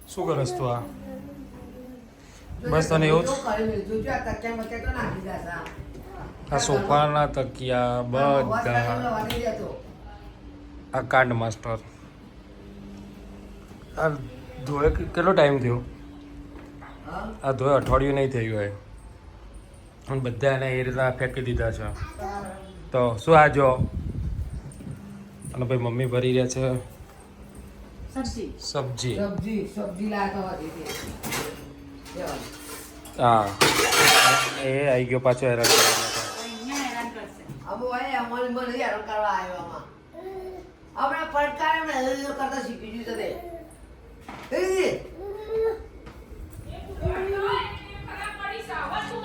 શું કરસ તું આ બસ તને એવું આ સોફાના તકિયા બધા આ કાર્ડ માસ્ટર આ ધોળે કેટલો ટાઈમ થયો આ ધોળે અઠવાડિયું નહીં થયું હોય અને બધા એને એ રીતના ફેંકી દીધા છે તો શું આ જો અને ભાઈ મમ્મી ભરી રહ્યા છે સબ્જી હા એ આવી ગયો પાછો હેરાન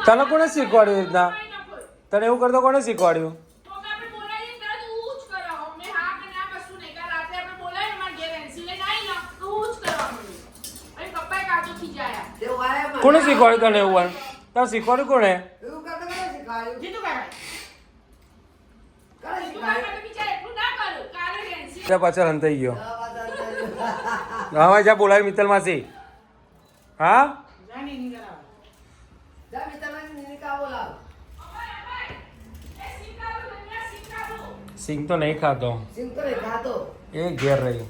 તને કોને શીખવાડ્યું રીતના તને એવું કરતો કોને શીખવાડ્યું કોને શીખવાડ્યું તને એવું તારે શીખવાડ્યું કોને પાછળ હંતાઈ ગયો હા જા બોલાવી મિત્તલ માસી હા સિંગ તો નહીં ખાતો એ ઘેર રહી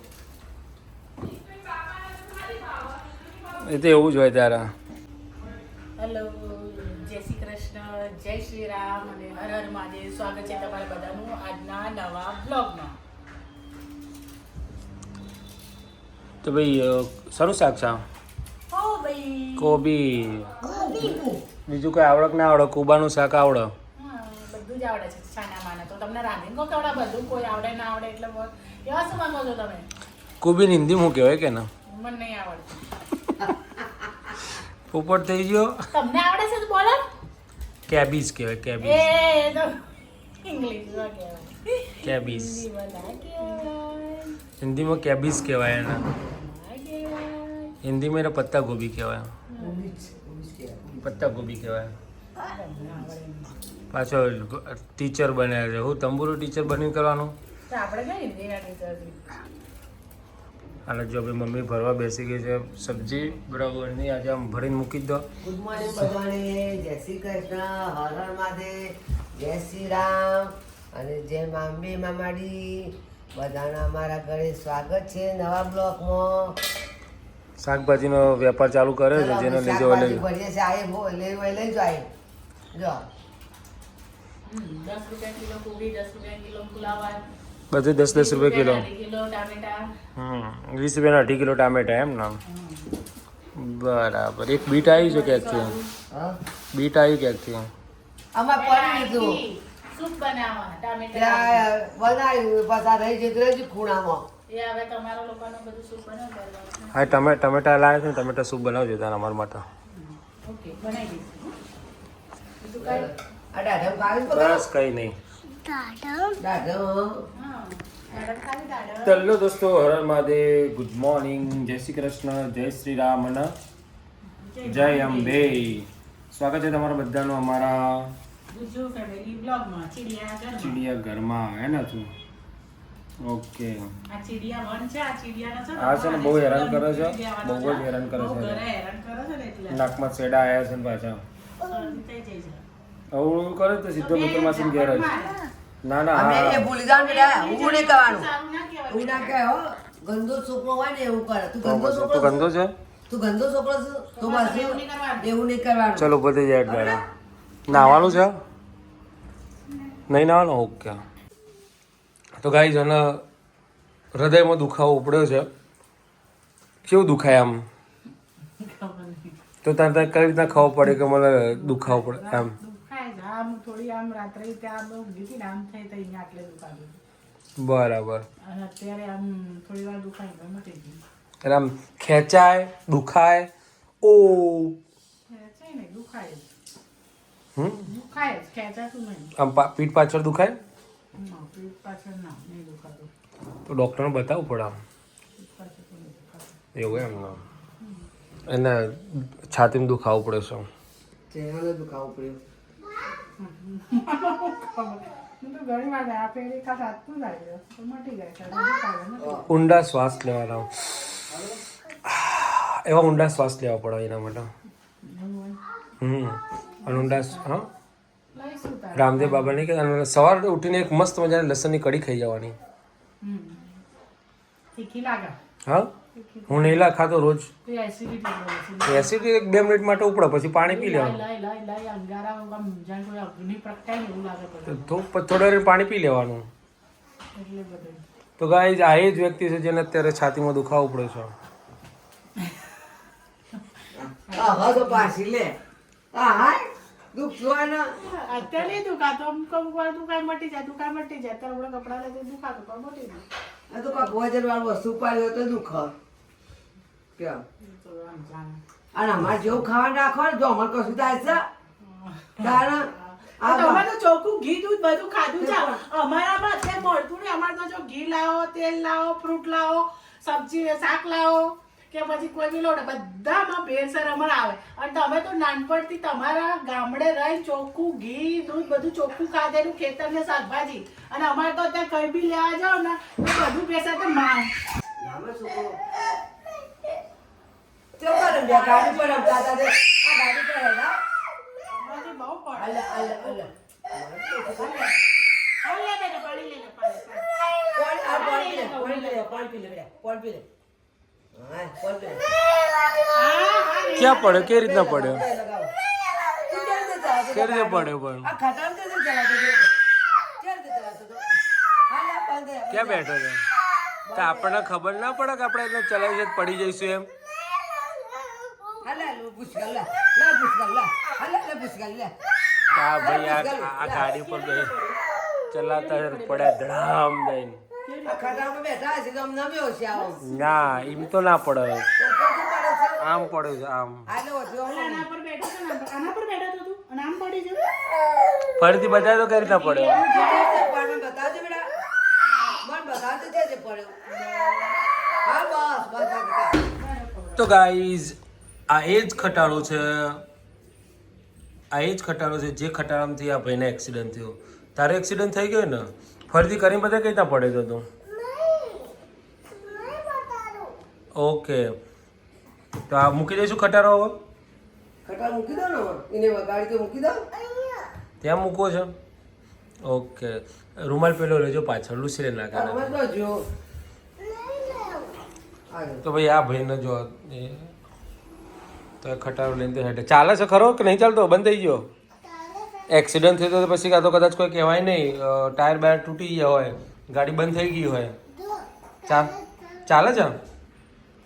એ તો એવું જ હોય તારા હેલો જય શ્રી કૃષ્ણ જય શ્રી રામ અને હર હર મહાદેવ સ્વાગત છે તમારા બધાનું આજના નવા બ્લોગમાં તો ભાઈ સારું શાક છે ઓ ભાઈ કોબી બીજું કઈ આવડક ના આવડે કુબાનું શાક આવડે બધું જ આવડે છે છાના માના તો તમને રાંધીને કહો કેવડા બધું કોઈ આવડે ના આવડે એટલે એવા શું માંગો છો તમે કોબીની હિન્દીમાં શું કહેવાય કે ના મને નહીં આવડતું પોપટ થઈ ગયો તમને આવડે છે તો બોલો કેબીજ કહેવાય કેબીજ એ તો ઇંગ્લિશમાં કહેવાય કેબીજ હિન્દીમાં ના કહેવાય હિન્દીમાં કેબીજ કહેવાય એના ના કહેવાય હિન્દીમાં એને પત્તા ગોભી કહેવાય પત્તા ગોભી કહેવાય પાછો ટીચર બને છે હું તંબુરો ટીચર બની કરવાનું તો આપણે કઈ હિન્દીના ટીચર અને જો ભાઈ મમ્મી ભરવા બેસી ગઈ છે સબ્જી બરાબરની આજે આમ ભરીને મૂકી દો ગુડ મોર્નિંગ બધાને જય શ્રી કૃષ્ણ હર હર મહાદેવ જય શ્રી રામ અને જય મામી મામાડી બધાના અમારા ઘરે સ્વાગત છે નવા બ્લોકમાં શાકભાજીનો વેપાર ચાલુ કર્યો છે જેને લીધે ઓલે ભરીએ છે આયે બો લઈ જાય જો 10 રૂપિયા કિલો કોબી 10 રૂપિયા કિલો ફુલાવર બધું 10-10 રૂપિયા કિલો કિલો ટામેટા 20 રૂપિયાના 2 કિલો ટામેટા એમ ને બરાબર એક બીટ આવી છે ક્યાંકથી હા બીટ આવી ક્યાંકથી આમાં પડી લીધું સૂપ બનાવવાના ટામેટા ત્યાં બનાવ્યું પાછા રહી જતું ખૂણામાં એ હવે તમારા લોકોનું બધું સૂપ બનાવવાનું હા ટમેટા લાવે છે ને ટમેટા સૂપ બનાવજો તારા અમારા માટે ઓકે બનાવી દઈશું બીજું કઈ આ દાઢમ કાઢી બસ કંઈ નહીં દાઢમ હા ખાલી દાડા ચલો દોસ્તો હર હર મહાદેવ ગુડ મોર્નિંગ જય શ્રી કૃષ્ણ જય શ્રી રામ અને જય અંબે સ્વાગત છે તમારા બધાનું અમારા ગુજુ ફેમિલી બ્લોગમાં ચીડિયા ઘરમાં હે ને તું ઓકે આ ચીડિયા વન છે આ ચીડિયાનો છે આ છે ને બહુ હેરાન કરે છે બહુ જ હેરાન કરે બહુ છે ઘરે હેરાન કરે છે ને એટલે નાકમાં છેડા આવ્યા છે ને પાછા શરદી થઈ જાય છે આવું કરે તો સીધો મિત્ર માસી ઘેર જ ના ના અમે હા એ ભૂલી જાવ બેટા હું નહીં કરવાનું સારું ના કહેવાય હું ના કહે હો ગંદો છોકરો હોય ને એવું કરે તું ગંદો તું છોકરો ગંદો છે તું ગંદો છોકરો છે તો બસ એવું નહીં કરવાનું. એવું નહીં કરવાનું ચલો બધે જાય એટલે નાવાનું છે નહીં નાવાનું ઓકે તો ગાઈઝ અને હૃદયમાં દુખાવો ઉપડ્યો છે કેવું દુખાય આમ ખબર નહીં. તો તારે કઈ રીતના ખબર પડે કે મને દુખાવો પડે આમ દુખાય છે આમ થોડી આમ રાત્રે ત્યાં બહુ ઊંઘી હતી ને આમ થઈ તો અહીંયા આટલે દુખાતું બરાબર અને અત્યારે આમ થોડી વાર દુખાય તો મટી ગયું એટલે આમ ખેંચાય દુખાય ઓ છે ને દુખાય જ. હમ દુખાય જ ખેંચાતું નહીં આમ પીઠ પાછળ દુખાય ના પીઠ પાછળ ના નહીં દુખાતું તો ડૉક્ટરને બતાવવું પડે આમ પીઠ પાછળ તો નહીં દુખાતું એવું એમ ને એને છાતીમાં દુખાવો પડે છે ચહેરાને દુખાવો પડ્યો હું તો ઘણી વાર આ ફેરી ખાસ હાથતું લાગ્યો તો મટી જાય છે દુખાવે નથી ઊંડા શ્વાસ લેવાના એવા ઊંડા શ્વાસ લેવા પડે એના માટે. અને ઊંડા હા લઈશું તારે. રામદેવ બાબાને કે અને સવારે ઉઠીને એક મસ્ત મજાની લસણની કઢી ખાઈ જવાની. તીખી લાગે. હા હું નહીં ખાતો રોજ. તો એસિડિટી એસિડિટી 1-2 મિનિટ માટે ઉપડે પછી પાણી પી લેવાનું. લઈ અંગારા આમ જાણ કોઈ અગ્નિ પ્રગટાય ને એવું લાગે પડે. તો થોડા વાર પાણી પી લેવાનું. એટલે બધું. તો ગાઈઝ આ એ જ વ્યક્તિ છે જેને અત્યારે છાતીમાં દુખાવો પડે છે. હા તો પાછી લે હા દુઃખ જોવાના અત્યારે નહીં દુખાતો અમુક વાર દુખાય મટી જાય અત્યારે આપણે કપડા લેते દુખાતો પણ મટી જાય. આ તો કાંઈક વજન વાળું વસ્તુ પાડ્યો તો દુઃખ કેમ તો આમ જાણે. અને અમારે જેવું ખાવા નાખો ને જો અમારે કશું થાય છે કારણ તમે તો ચોખ્ખું ઘી દૂધ બધું ખાધું છે અમારામાં અત્યારે મળતું નહીં. અમારે તો જો ઘી લાવો તેલ લાવો ફ્રૂટ લાવો સબ્જી શાક લાવો કે પછી કોઈ બી લોટ બધામાં ભેળસેળ અમારે આવે. અને તમે તો નાનપણથી તમારા ગામડે રહી ચોખ્ખું ઘી દૂધ બધું ચોખ્ખું ખાધેલું ખેતર ને શાકભાજી. અને અમારે તો અત્યારે કઈ બી લેવા જાવ ને તો બધું ભેળસેળ તો માંગ. નામે શું કહું તે પર બે ગાડી પર રમતા હતા તે આ ગાડી પર હેડા અમારે બહુ પડે. અલે અલે અલે હાલે બેટા પાણી લઈને પાણી. કોણ આ પાણી પી લે કોણ પી લે હા કોણ પી લે ક્યાં પડ્યો કેવી રીતના પડ્યો લગાવો કેવી રીતે પડ્યો પણ આ ખટામ તે ચલાતો તો ચાલ તે ચલાતો તો હાલા પાંદે ક્યાં બેઠો છે તો આપણને ખબર ના પડે કે આપણે એટલે ચલાવી છે પડી જઈશું એમ. હાલા લો પુષ્કલ લા પુષ્કલ લા હાલા લે પુષ્કલ લે આ ભાઈ આ ગાડી પર ગઈ ચલાતા પડ્યા ધડામ દઈને. આ ખટામ બેઠા છે તો અમને નમ્યો છે આવો ના એમ તો ના પડે તો કોણ પડે છે આમ પડે છે આમ. હાલો જો આના પર બેઠો છે ને આના પર બેઠો તો તું અને આમ પડી ગયો. ફરીથી બતાવે તો કઈ રીતના પડ્યો. મને બતાવજો બેટા મને બતાવજો જે પડ્યો હા બસ બસ તો ગાઈઝ આ એ જ ખટારો છે જે ખટારામાંથી આ ભાઈને એક્સિડન્ટ થયો. તારે એક્સિડન્ટ થઈ ગયો ને ફરીથી કરીને બધા કઈ રીતના પડે તો તું. ઓકે તો આ મૂકી દઈશું ખટારો હવે ખટા મૂકી દો ને એને ગાડી તો મૂકી દો ત્યાં મૂકવો છે. ઓકે રૂમાલ પેલો લેજો પાછળ લૂસી નાખે. તમે તો જો તો ભાઈ આ ભાઈને જો તો ખટારો લઈને તો હેઠે ચાલે છે ખરો કે નહીં ચાલતો બંધ થઈ ગયો. એક્સિડન્ટ થયો તો પછી કાં તો કદાચ કોઈ કહેવાય નહીં ટાયર બાયર તૂટી ગયા હોય ગાડી બંધ થઈ ગઈ હોય ચાલે છે.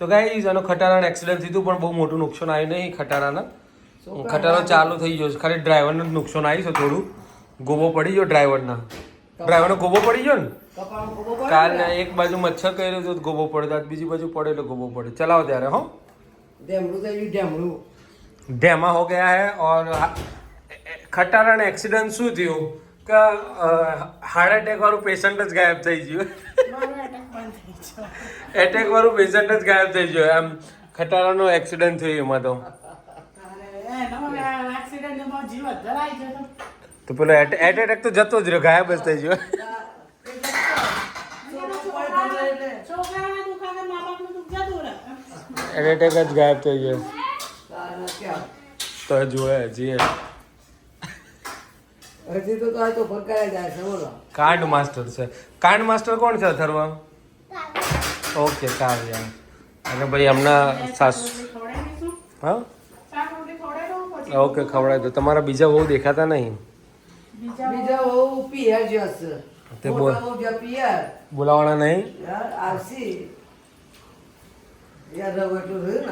તો ગાઈઝ આનો ખટારાને એક્સિડન્ટ થયું પણ બહુ મોટું નુકસાન આવ્યું નહીં ખટારાના. ખટારો ચાલુ થઈ ગયો છે ખાલી ડ્રાઈવરનું જ નુકસાન આવ્યું છે થોડું. ગોબો પડી ગયો ડ્રાઈવરનો ગોબો પડી ગયો ને કાલ એક બાજુ મચ્છર કર્યો તો ગોબો પડ્યો બીજી બાજુ પડે એટલે ગોબો પડે. ચલાવો ત્યારે હો ડેમા હો ગયા હે. ઓર ખટારાને એક્સિડન્ટ શું થયું કે હાર્ટ એટેક વાળું પેશન્ટ જ ગાયબ થઈ ગયું. મારો એટેક બંધ થઈ ગયો. એટેક વાળું પેશન્ટ જ ગાયબ થઈ ગયો એમ ખટારાનો એક્સિડન્ટ થયો એમાં તો. એક્સિડન્ટ એમાં જીવ અધર આવી ગયો તો પેલો એટેક તો જતો જ રહ્યો ગાયબ જ થઈ ગયો. છોકરાના દુકાને મા બાપનું દુઃખ જતું રહે. એટેક જ ગાયબ થઈ ગયો તો જોયે હજી હજી તો આ તો ફરકાયા જાય છે બોલો કાર્ડ માસ્ટર છે. કાર્ડ માસ્ટર કોણ છે અથર્વા? ઓકે કાવ્યા. અને ભાઈ હમણાં સાસુ હા ઓકે ખવડાવી દો. તમારા બીજા બહુ દેખાતા નહીં. બીજા બહુ પિયર જશે તે બોલ બહુ જે પિયર બોલાવાના નહીં. યાર આવશી યાર રવટું રહ્યું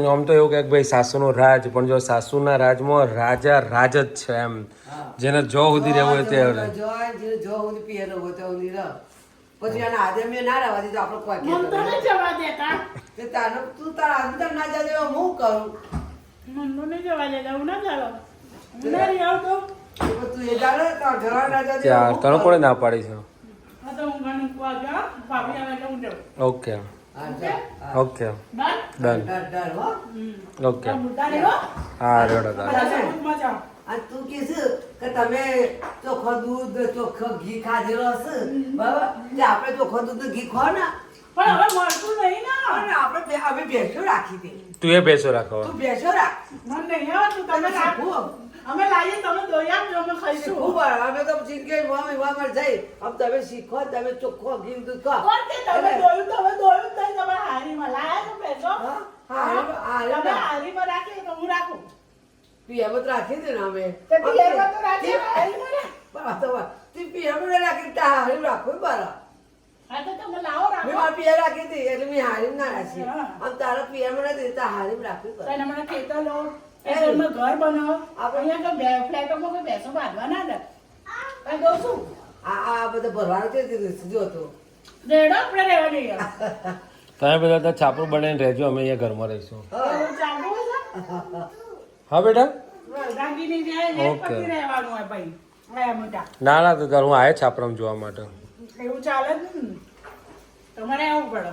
ને આમ તો એવું કે ભાઈ સાસુનો રાજ પણ જો સાસુના રાજમાં રાજા રાજ જ છે એમ જેને જો સુધી રહેવું હોય તે રહે. જો સુધી પિયર હોય તો સુધી રહ પછી આના આદે મેં ના રહેવા દીધું આપણે કોઈ મન તો નહીં જવા દેતા. તે તારે તું તારા આદે ના જાય તો હું કરું મન તો નહીં જવા દેતા હું ના જાવ નહીં આવતો. તું એ જાણે તો ઘર ના જાય ત્યાં તને કોણે ના પાડી છે? આ તો હું ઘણી વાગ્યા ભાભી આવે એટલે હું જાઉં. Okay okay done. ડન ડર હો ઓકે મુદ્દા લેવો. હા રેડો તારે. બધા ગ્રુપમાં જાઓ. આ તું કીધું કે તમે ચોખ્ખો દૂધ ચોખ્ખો ઘી ખાધેલો હશે બરાબર એટલે આપણે ચોખ્ખો દૂધ ઘી ખાઓ ને પણ હવે મળતું નહીં ને. અને આપણે અમે ભેંસો રાખી હતી. તું એ ભેંસો રાખો. તું ભેંસો રાખ. મને નહીં આવડતું, તમે રાખો. અમે લાવીએ, તમે દોઈ આપજો, અમે ખાઈશું. શીખવું પડે. અમે તો જિંદગી માં જઈ હવે તમે શીખો, તમે ચોખ્ખો ઘી દૂધ ખા. કોણ કે તમે દોયું જ નહીં, તમે હારીમાં લાયા છો ભેંસો? હા? તમે હારીમાં રાખી તો હું રાખું. પિયામત રાખી દે ને અમે. તે પિયરમાં તો રાખીએ, હારીમાં રાખ. તું પિયામત રાખી તા હારી રાખવું બરાબર. હા તો તમે લાવો, મેં રાખો. મારા પિયા રાખી હતી એટલે મેં હારી ના રાખી. હા. અને તારા પિયામાં નથી તા હારી રાખવી તો બરાબર. એના માટે ખેતર લો, ખેતરમાં ઘર બનાવો. અહીંયા તો ફ્લેટોમાં કોઈ ભેંસો બાંધવા ના દે. કઈ કહું છું? આ બધું ભરવાનું છે જો તો. રેડો આપણે રહેવા દઈએ. તમે બધા તો છાપરું બનાવીને રહેજો, અમે અહીંયા ઘરમાં રહીશું. એવું ચાલુ હોય છે? હા બેટા. રાગીની જાય ને ઓકે. પછી રહેવાનું હોય ભાઈ. આયા મોટા. ના ના તો તાર હું આયા છાપરામાં જોવા માટે. એવું ચાલે જ ને. તમારે આવવું પડે.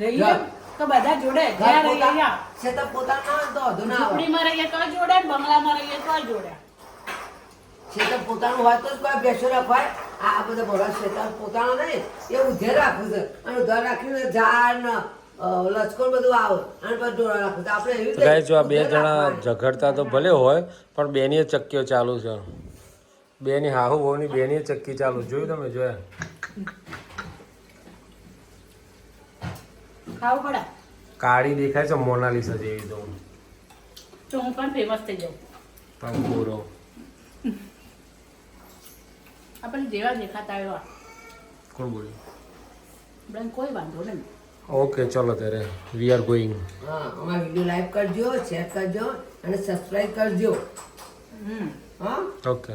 રહીએ તો બધા જોડે. જ્યાં રહીએ ત્યાં. છે તો પોતાના હોય તો વધુ ના આવે. ઝૂંપડીમાં રહીએ તો જોડે, બંગલામાં રહીએ તો જોડે. છે તો પોતાનું હોય તો જ કોઈ બેસો રાખવાય. આ બધા ભરવા છે પોતાનો નહીં એ ઉધે રાખવું છે. અને ઘર રાખીને ઝાડ ને લચકો બધું આવે અને પછી ઢોળા રાખવું છે. આપણે એવી તો ગાઈસ જો આ બે જણા ઝઘડતા તો ભલે હોય પણ બેની ચક્કીઓ ચાલુ છે. બેની હાહુ વહુની બેની ચક્કી ચાલુ. જોયું તમે જોયા? ખાવું પડે કાળી દેખાય છે મોનાલિસા જેવી તો. તો હું પણ ફેમસ થઈ જાઉં. પંપોરો. આપણે જેવા દેખાતા એવા. કોણ બોલ્યું? આપણે કોઈ વાંધો નહીં. ઓકે ચલો ત્યારે વી આર ગોઈંગ. હા અમારા વિડીયો લાઈક કરજો, શેર કરજો અને સબસ્ક્રાઇબ કરજો. હા ઓકે.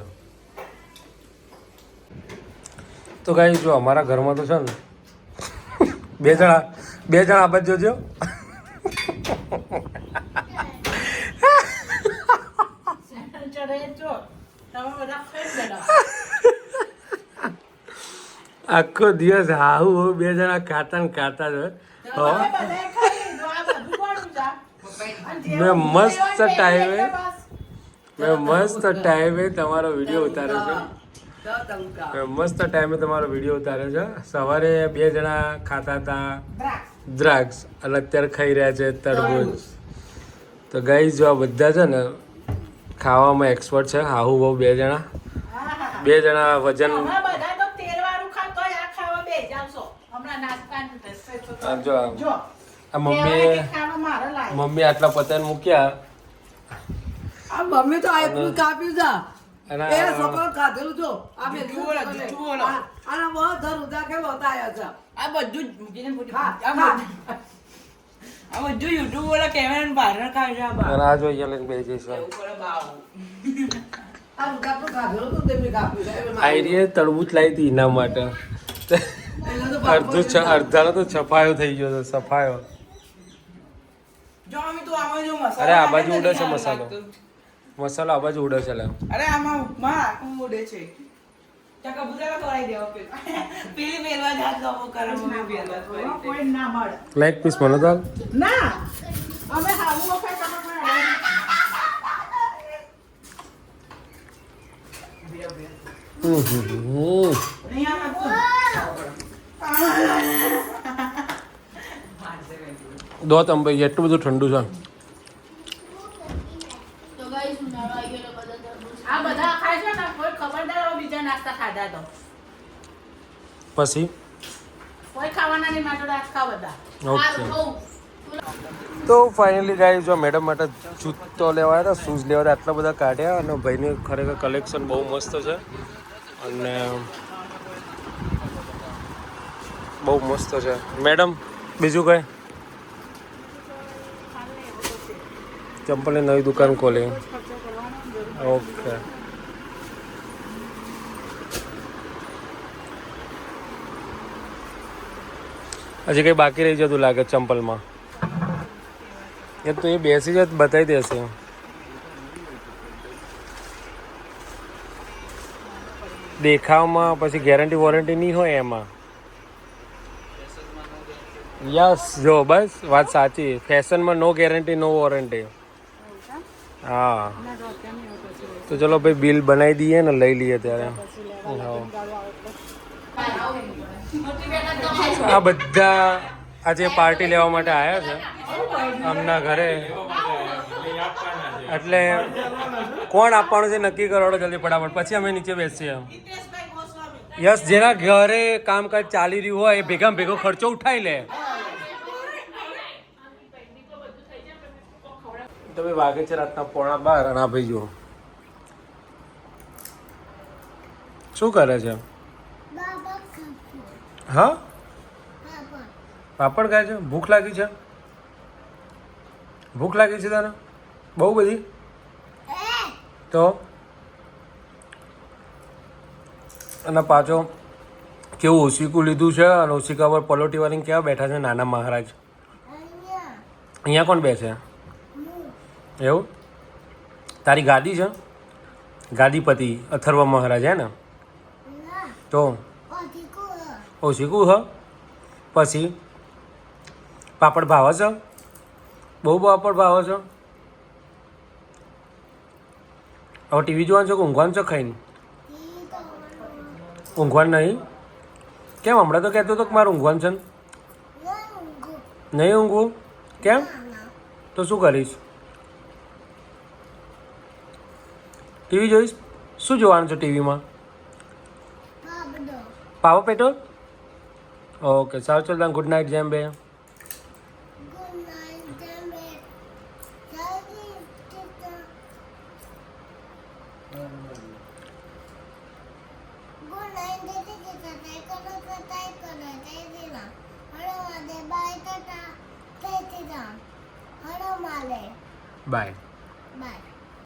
તો ગાઈસ જો અમારા ઘરમાં તો છે ને બે જણા આ બાજુ જોજો. ચડે જો તમે બધા ખાઈ બેઠા. આખો દિવસ હાહુ વહુ બે જણા ખાતા ને ખાતા જ હોય. તમે બધાએ ખાઈ લીધું. આ બધું કોનું છે? અને જે મેં મસ્ત ઊંઘ લેવા ટાઈમે એટલે બસ. મેં મસ્ત ટાઈમે તમારો વિડીયો ઉતાર્યો છે. તો તમકા મેં મસ્ત ટાઈમે તમારો વિડીયો ઉતાર્યો છે. સવારે બે જણા ખાતા હતા દ્રાક્ષ. દ્રાક્ષ અને અત્યારે ખાઈ રહ્યા છે તરબૂચ. તો ગાઈસ જો આ બધા છે ને ખાવામાં એક્સપર્ટ છે. હાહુ વહુ બે જણા. આહાહા. બે જણા વજન. હમણાં બધા તો તેલવાળું ખાતો હોય, આ ખાવા બેસી જાવશો. હમણાં નાસ્તાનું થશે તો તો. આ જો જો આ કહેવાય કે ખાવા મારે લાય. મમ્મી આટલા પતંગ મૂક્યા આ મમ્મી તો આટલું કાપ્યું છે. અને એ સફળ ખાધેલું જો. આ બે જુઓ લો, જુઓ લો. આના બધા ઉધા કે બતાયા છે. આ બધું જ મૂકીને પૂરી ખા, આ ખા. બધું યુટ્યુબ વાળા કેમેરા બહાર ખાય છે આ બા. અને આ જો અહીંયા લઈને બેસી જઈશ. આ ઉધા તો ખાધેલું તો તેમને કાપ્યું છે. એટલે મારે- આઈડીએ તરબૂચ લાવી હતી એના માટે. એટલે તો અડધાનો તો છફાયો થઈ ગયો છે. સફાયો. જો અમે તો આમાં જો મસાલો અરે આ નાખે બાજુ ને ઉડે છે ત્યાં મસાલો. લાગતું. મસાલો આ બાજુ ઉડે છે લે. અરે આમાં ઉપમા આખું ઉડે છે. ત્યાં કબૂતરા ખવડાવી દેવા પેલી મેલવા જાત ગમો કરે મમ્મી મેલવા કોઈ ના મળે. લાઈક પીસ મને તો ના અમે હાવું વખત તમે કોઈ અહીંયા નતું. દો તમ ભાઈ એટલું બધું ઠંડુ છે. આ બધા ખાય છે ને કોઈ ખબરદાર હવે બીજા નાસ્તા ખાધા તો પછી કોઈ ખાવાના નહીં માટે રાત ખા બધા. ઓકે. તો ફાઇનલી ગાઈસ જો મેડમ માટે જૂતો લેવા હતા, શૂઝ લેવા હતા, આટલા બધા કાઢ્યા અને ભાઈની ખરેખર કલેક્શન બહુ મસ્ત છે અને બહુ મસ્ત છે. મેડમ બીજું કઈ? ચંપલની નવી દુકાન ખોલી. ઓકે. હજી કંઈ બાકી રહી જતું લાગે ચંપલમાં. એ તો એ બેસી જાય તો બતાવી દેશે. દેખાવમાં પછી ગેરંટી વોરંટી નહીં હોય એમાં. યસ જો બસ વાત સાચી. ફેશનમાં નો ગેરંટી નો વોરંટી. હા તો ચલો ભાઈ બિલ બનાવી દઈએ ને લઈ લઈએ ત્યારે. હા આ બધા આજે પાર્ટી લેવા માટે આવ્યા છે આમના ઘરે. એટલે કોણ આપવાનું છે નક્કી કરો જલ્દી ફટાફટ, પછી અમે નીચે બેસીએ. યસ, જેના ઘરે કામકાજ ચાલી રહ્યું હોય એ ભેગા ભેગો ખર્ચો ઉઠાઈ લે. તમે વાગે છે રાતના 11:15 અને આ ભાઈ જુઓ શું કરે છે. હા, પાપડ ખાય છે. ભૂખ લાગી છે? ભૂખ લાગી છે તને બહુ બધી? તો અને પાછો કેવું ઓશિકું લીધું છે અને ઓશિકા પર પલોટી વાળીને કેવા બેઠા છે નાના મહારાજ. અહીંયા કોણ બેસે? એવું? તારી ગાદી છે? ગાદીપતિ અથર્વ મહારાજ હે ને? તો ઓશિકું હ પછી પાપડ ભાવે છે? બહુ પાપડ ભાવે છે? હવે ટીવી જોવાનું છે કે ઊંઘવાનું છે ખાઈને? ઊંઘવાનું નહીં? કેમ હમણાં તો કહેતો હતો કે મારે ઊંઘવાનું છે ને? નહીં ઊંઘવું? કેમ? તો શું કરીશ? ટીવી જોઈશ? શું જોવાનું છે ટીવીમાં? પાવા પેટો? ઓકે સારું, ચાલ તને ગુડ નાઇટ જેમ બે. બાય.